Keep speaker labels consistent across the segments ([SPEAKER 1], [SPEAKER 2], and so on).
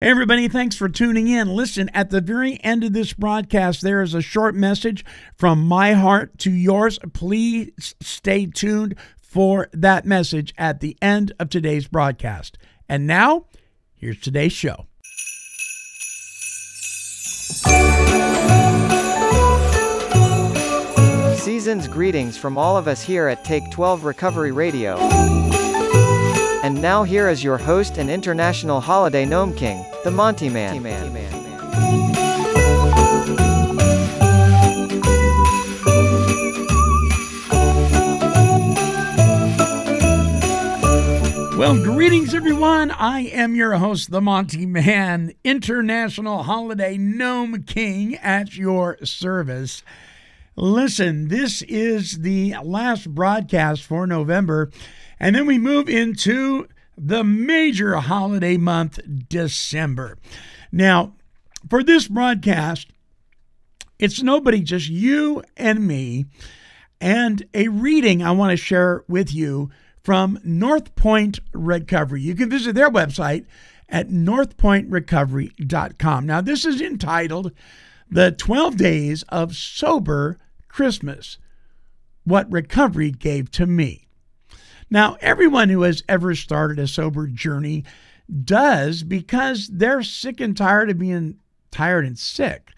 [SPEAKER 1] Hey everybody, thanks for tuning in. Listen, at the very end of this broadcast, there is a short message from my heart to yours. Please stay tuned for that message at the end of today's broadcast. And now, here's today's show.
[SPEAKER 2] Season's greetings from all of us here at Take 12 Recovery Radio. And now here is your host and international holiday gnome king, the Montyman.
[SPEAKER 1] Well, greetings everyone. I am your host, the Montyman, international holiday gnome king at your service. Listen, this is the last broadcast for November, and then we move into the major holiday month, December. Now, for this broadcast, it's nobody, just you and me, and a reading I want to share with you from North Point Recovery. You can visit their website at northpointrecovery.com. Now, this is entitled The 12 Days of Sober Christmas, What Recovery Gave to Me. Now, everyone who has ever started a sober journey does because they're sick and tired of being tired and sick.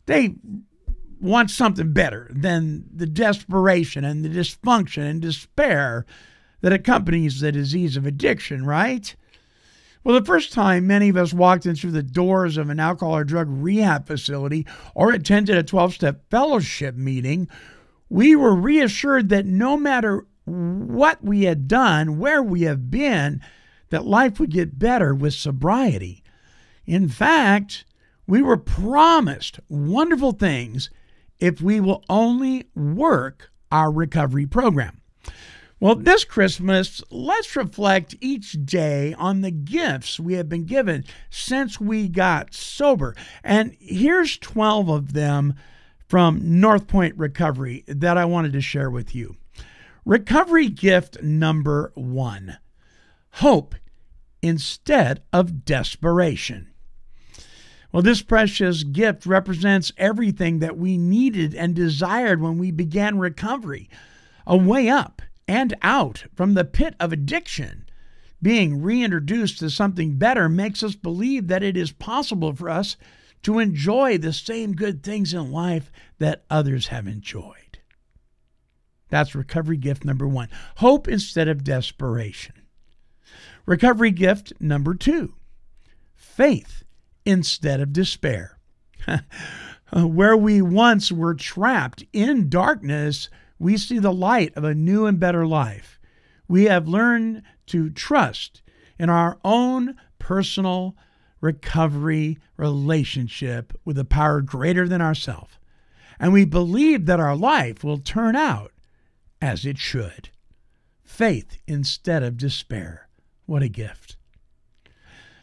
[SPEAKER 1] They want something better than the desperation and the dysfunction and despair that accompanies the disease of addiction, right? Well, the first time many of us walked in through the doors of an alcohol or drug rehab facility or attended a 12-step fellowship meeting, we were reassured that no matter what we had done, where we have been, that life would get better with sobriety. In fact, we were promised wonderful things if we will only work our recovery program. Well, this Christmas, let's reflect each day on the gifts we have been given since we got sober. And here's 12 of them from North Point Recovery that I wanted to share with you. Recovery gift number 1, hope instead of desperation. Well, this precious gift represents everything that we needed and desired when we began recovery, a way up and out from the pit of addiction. Being reintroduced to something better makes us believe that it is possible for us to enjoy the same good things in life that others have enjoyed. That's recovery gift number 1, hope instead of desperation. Recovery gift number 2, faith instead of despair. Where we once were trapped in darkness, we see the light of a new and better life. We have learned to trust in our own personal recovery relationship with a power greater than ourselves. And we believe that our life will turn out as it should. Faith instead of despair. What a gift.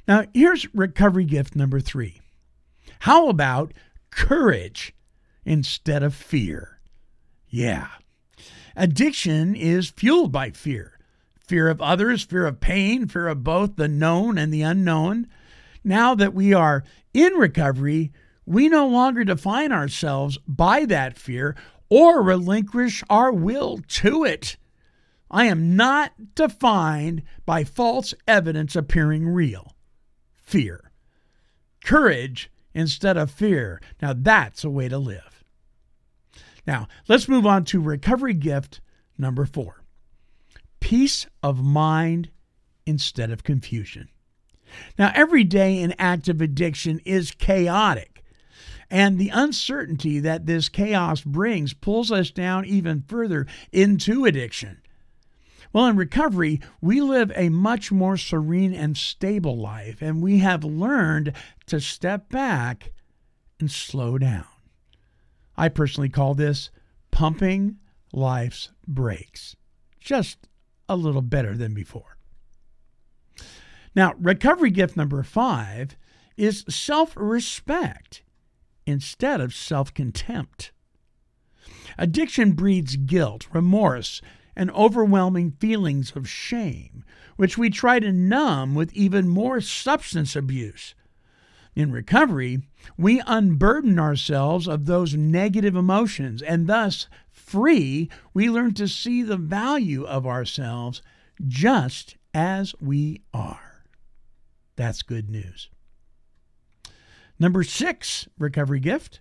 [SPEAKER 1] Now, here's recovery gift number 3. How about courage instead of fear? Yeah. Addiction is fueled by fear. Fear of others, fear of pain, fear of both the known and the unknown. Now that we are in recovery, we no longer define ourselves by that fear or relinquish our will to it. I am not defined by false evidence appearing real. Fear. Courage instead of fear. Now that's a way to live. Now, let's move on to recovery gift number 4. Peace of mind instead of confusion. Now, every day in active addiction is chaotic, and the uncertainty that this chaos brings pulls us down even further into addiction. Well, in recovery, we live a much more serene and stable life, and we have learned to step back and slow down. I personally call this pumping life's brakes, just a little better than before. Now, recovery gift number 5 is self-respect instead of self-contempt. Addiction breeds guilt, remorse, and overwhelming feelings of shame. which we try to numb with even more substance abuse. In recovery, we unburden ourselves of those negative emotions, and thus, free, we learn to see the value of ourselves just as we are. That's good news. Number 6 recovery gift: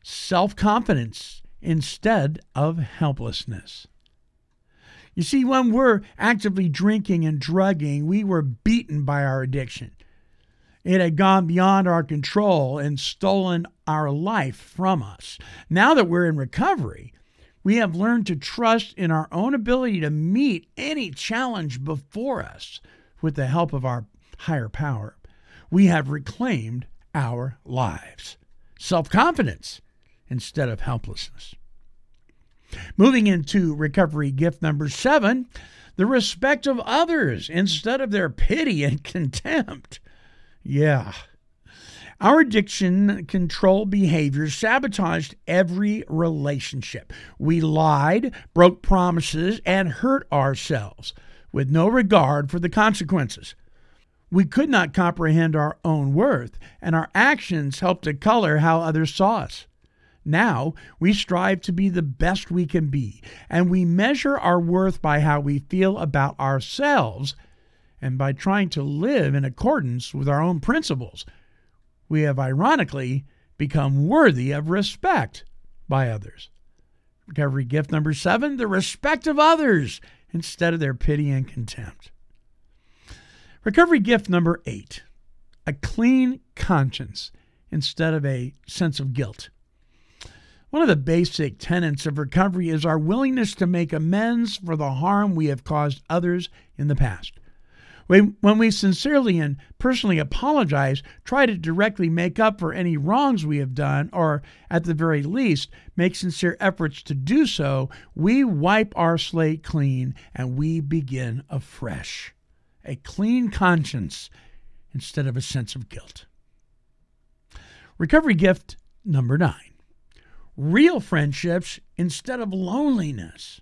[SPEAKER 1] self-confidence instead of helplessness. You see, when we're actively drinking and drugging, we were beaten by our addiction. It had gone beyond our control and stolen our life from us. Now that we're in recovery, we have learned to trust in our own ability to meet any challenge before us with the help of our higher power. We have reclaimed our lives. Self-confidence instead of helplessness. Moving into recovery gift number 7, the respect of others instead of their pity and contempt. Yeah. Our addiction control behaviors sabotaged every relationship. We lied, broke promises, and hurt ourselves with no regard for the consequences. We could not comprehend our own worth, and our actions helped to color how others saw us. Now, we strive to be the best we can be, and we measure our worth by how we feel about ourselves and by trying to live in accordance with our own principles. We have ironically become worthy of respect by others. Recovery gift number 7, the respect of others instead of their pity and contempt. Recovery gift number 8, a clean conscience instead of a sense of guilt. One of the basic tenets of recovery is our willingness to make amends for the harm we have caused others in the past. When we sincerely and personally apologize, try to directly make up for any wrongs we have done, or at the very least, make sincere efforts to do so, we wipe our slate clean and we begin afresh. A clean conscience instead of a sense of guilt. Recovery gift number 9. Real friendships instead of loneliness.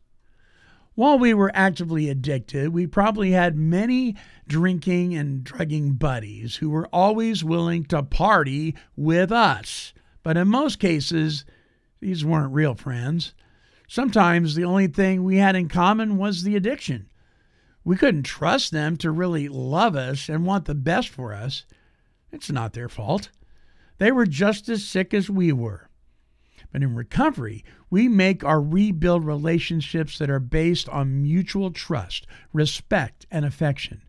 [SPEAKER 1] While we were actively addicted, we probably had many drinking and drugging buddies who were always willing to party with us. But in most cases, these weren't real friends. Sometimes the only thing we had in common was the addiction. We couldn't trust them to really love us and want the best for us. It's not their fault. They were just as sick as we were. But in recovery, we make or rebuild relationships that are based on mutual trust, respect, and affection.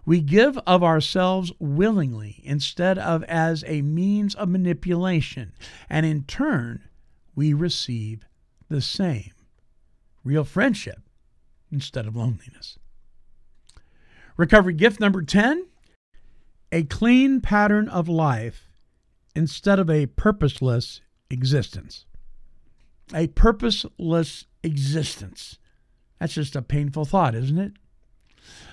[SPEAKER 1] We give of ourselves willingly instead of as a means of manipulation, and in turn, we receive the same. Real friendship instead of loneliness. Recovery gift number 10, a clean pattern of life instead of a purposeless existence. A purposeless existence. That's just a painful thought, isn't it?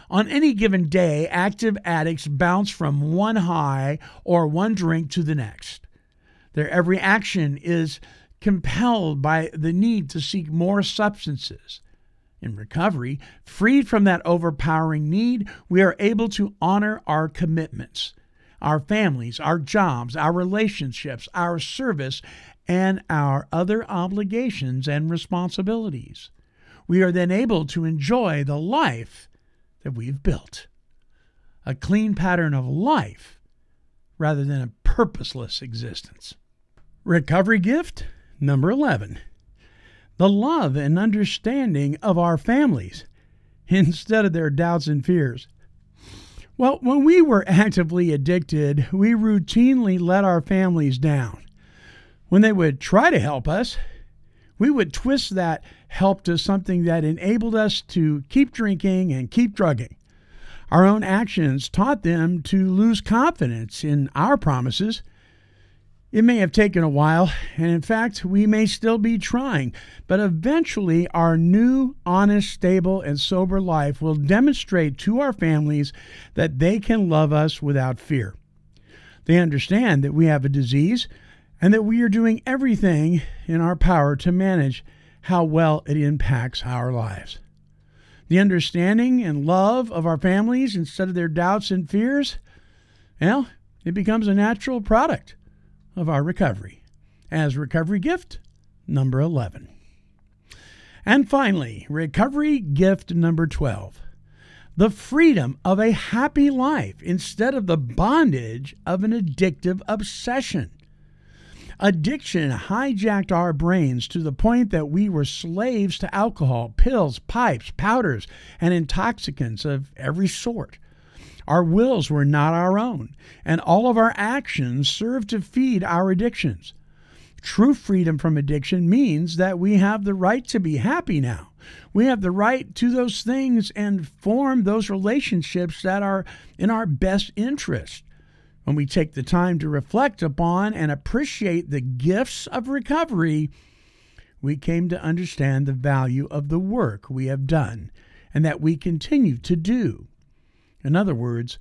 [SPEAKER 1] On any given day, active addicts bounce from one high or one drink to the next. Their every action is compelled by the need to seek more substances. In recovery, freed from that overpowering need, we are able to honor our commitments, our families, our jobs, our relationships, our service, and our other obligations and responsibilities. We are then able to enjoy the life that we've built. A clean pattern of life rather than a purposeless existence. Recovery gift number 11. The love and understanding of our families instead of their doubts and fears. Well, when we were actively addicted, we routinely let our families down. When they would try to help us, we would twist that help to something that enabled us to keep drinking and keep drugging. Our own actions taught them to lose confidence in our promises. It may have taken a while, and in fact, we may still be trying, but eventually our new, honest, stable, and sober life will demonstrate to our families that they can love us without fear. They understand that we have a disease and that we are doing everything in our power to manage how well it impacts our lives. the understanding and love of our families instead of their doubts and fears, well, it becomes a natural product of our recovery as recovery gift number 11. And finally, recovery gift number 12, the freedom of a happy life instead of the bondage of an addictive obsession. Addiction hijacked our brains to the point that we were slaves to alcohol, pills, pipes, powders, and intoxicants of every sort. Our wills were not our own, and all of our actions served to feed our addictions. True freedom from addiction means that we have the right to be happy now. We have the right to those things and form those relationships that are in our best interest. When we take the time to reflect upon and appreciate the gifts of recovery, we came to understand the value of the work we have done and that we continue to do. In other words,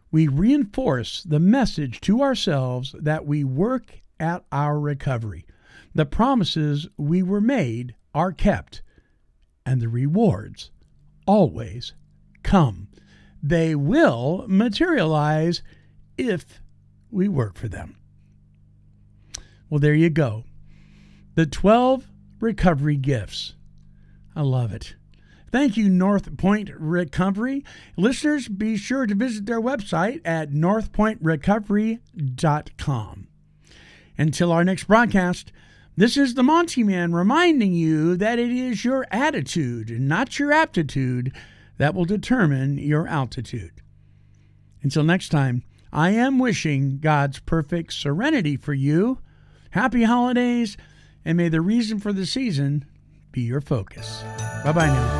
[SPEAKER 1] we reinforce the message to ourselves that we work at our recovery. The promises we were made are kept, and the rewards always come. They will materialize if we work for them. Well, there you go. The 12 recovery gifts. I love it. Thank you, North Point Recovery. Listeners, be sure to visit their website at northpointrecovery.com. Until our next broadcast, this is the Montyman reminding you that it is your attitude, not your aptitude, that will determine your altitude. Until next time, I am wishing God's perfect serenity for you. Happy holidays, and may the reason for the season be your focus. Bye-bye now.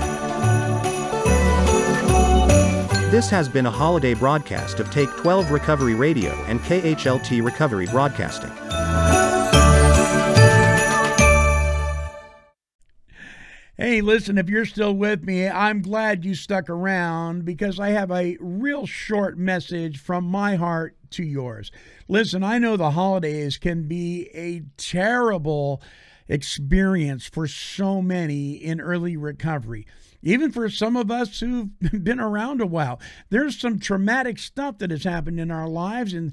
[SPEAKER 3] This has been a holiday broadcast of Take 12 Recovery Radio and KHLT Recovery Broadcasting.
[SPEAKER 1] Hey, listen, if you're still with me, I'm glad you stuck around because I have a real short message from my heart to yours. Listen, I know the holidays can be a terrible experience for so many in early recovery. Even for some of us who've been around a while, there's some traumatic stuff that has happened in our lives, and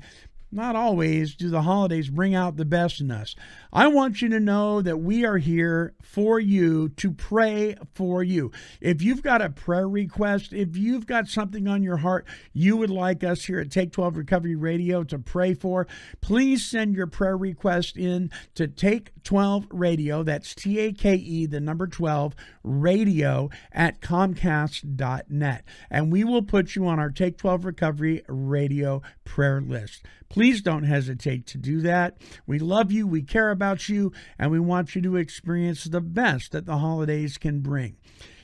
[SPEAKER 1] not always do the holidays bring out the best in us. I want you to know that we are here for you, to pray for you. If you've got a prayer request, if you've got something on your heart you would like us here at Take 12 Recovery Radio to pray for, please send your prayer request in to Take 12 Radio. That's TAKE, the number 12, radio at Comcast.net. And we will put you on our Take 12 Recovery Radio prayer list. Please don't hesitate to do that. We love you, we care about you, and we want you to experience the best that the holidays can bring.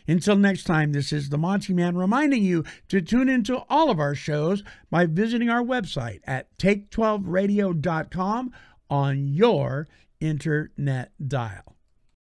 [SPEAKER 1] Until next time, this is the Montyman reminding you to tune into all of our shows by visiting our website at take12radio.com on your internet dial.